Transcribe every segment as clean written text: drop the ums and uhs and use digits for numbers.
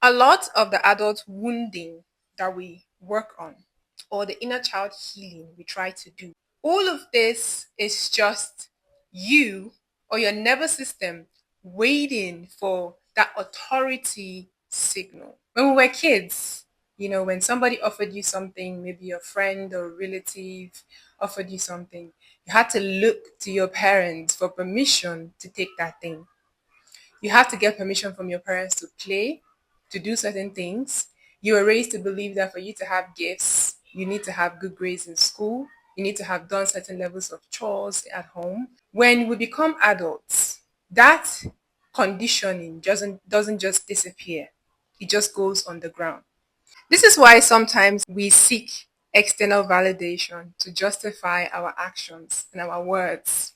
A lot of the adult wounding that we work on, or the inner child healing we try to do, all of this is just you or your nervous system waiting for that authority signal. When we were kids, when somebody offered you something, maybe a friend or relative offered you something, you had to look to your parents for permission to take that thing. You have to get permission from your parents to play, to do certain things. You were raised to believe that for you to have gifts, you need to have good grades in school. You need to have done certain levels of chores at home. When we become adults, that conditioning doesn't just disappear. It just goes on the ground. This is why sometimes we seek external validation to justify our actions and our words.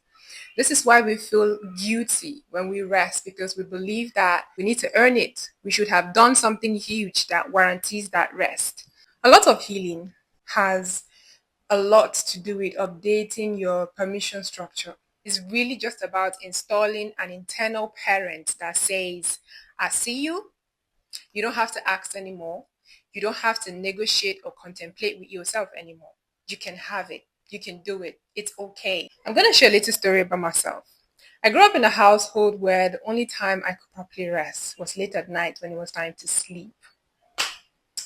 This is why we feel guilty when we rest because we believe that we need to earn it. We should have done something huge that guarantees that rest. A lot of healing has a lot to do with updating your permission structure. It's really just about installing an internal parent that says, I see you. You don't have to ask anymore. You don't have to negotiate or contemplate with yourself anymore. You can have it. You can do it. It's okay. I'm going to share a little story about myself. I grew up in a household where the only time I could properly rest was late at night when it was time to sleep.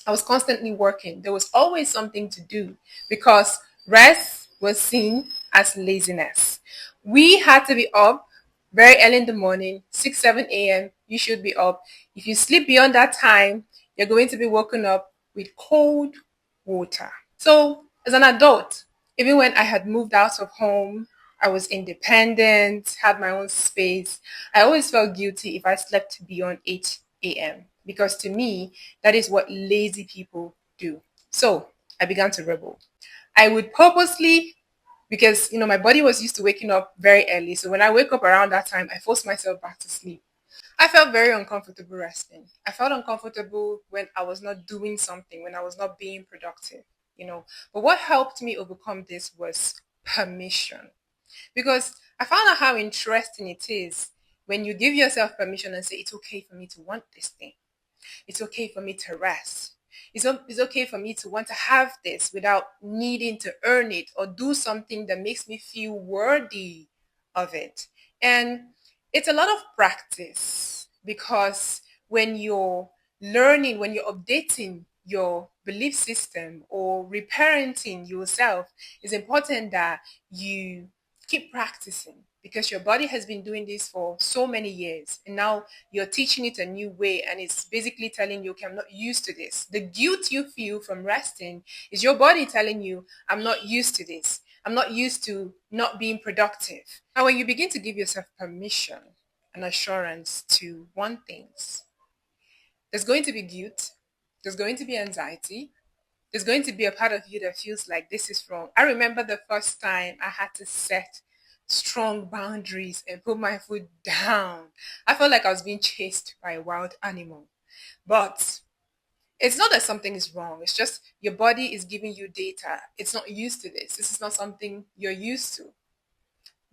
I was constantly working. There was always something to do because rest was seen as laziness. We had to be up very early in the morning, 6, 7 a.m. You should be up. If you sleep beyond that time, you're going to be woken up with cold water. So, as an adult, even when I had moved out of home, I was independent, had my own space. I always felt guilty if I slept beyond 8 a.m. because to me, that is what lazy people do. So I began to rebel. I would purposely, because my body was used to waking up very early. So when I wake up around that time, I force myself back to sleep. I felt very uncomfortable resting. I felt uncomfortable when I was not doing something, when I was not being productive. But what helped me overcome this was permission. Because I found out how interesting it is when you give yourself permission and say, it's okay for me to want this thing. It's okay for me to rest. It's okay for me to want to have this without needing to earn it or do something that makes me feel worthy of it. And it's a lot of practice because when you're learning, when you're updating your belief system or reparenting yourself, it's important that you keep practicing because your body has been doing this for so many years and now you're teaching it a new way and it's basically telling you, okay, I'm not used to this. The guilt you feel from resting is your body telling you, I'm not used to this. I'm not used to not being productive. Now, when you begin to give yourself permission and assurance to want things, there's going to be guilt, there's going to be anxiety, there's going to be a part of you that feels like this is wrong. I remember the first time I had to set strong boundaries and put my foot down. I felt like I was being chased by a wild animal. But it's not that something is wrong. It's just your body is giving you data. It's not used to this. This is not something you're used to.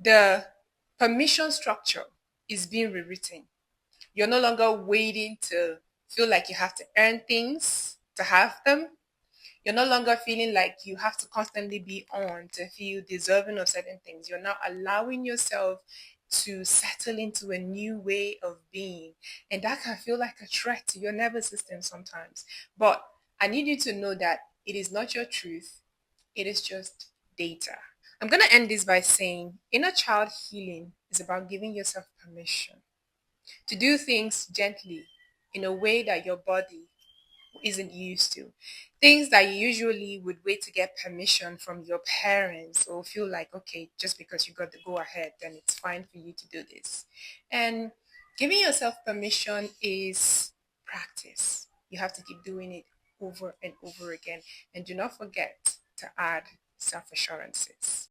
The permission structure is being rewritten. You're no longer waiting to feel like you have to earn things to have them. You're no longer feeling like you have to constantly be on to feel deserving of certain things. You're now allowing yourself to settle into a new way of being. And that can feel like a threat to your nervous system sometimes. But I need you to know that it is not your truth, it is just data. I'm going to end this by saying inner child healing is about giving yourself permission to do things gently in a way that your body isn't used to. Things that you usually would wait to get permission from your parents or feel like, okay, just because you got the go ahead, then it's fine for you to do this. And giving yourself permission is practice. You have to keep doing it over and over again. And do not forget to add self assurances.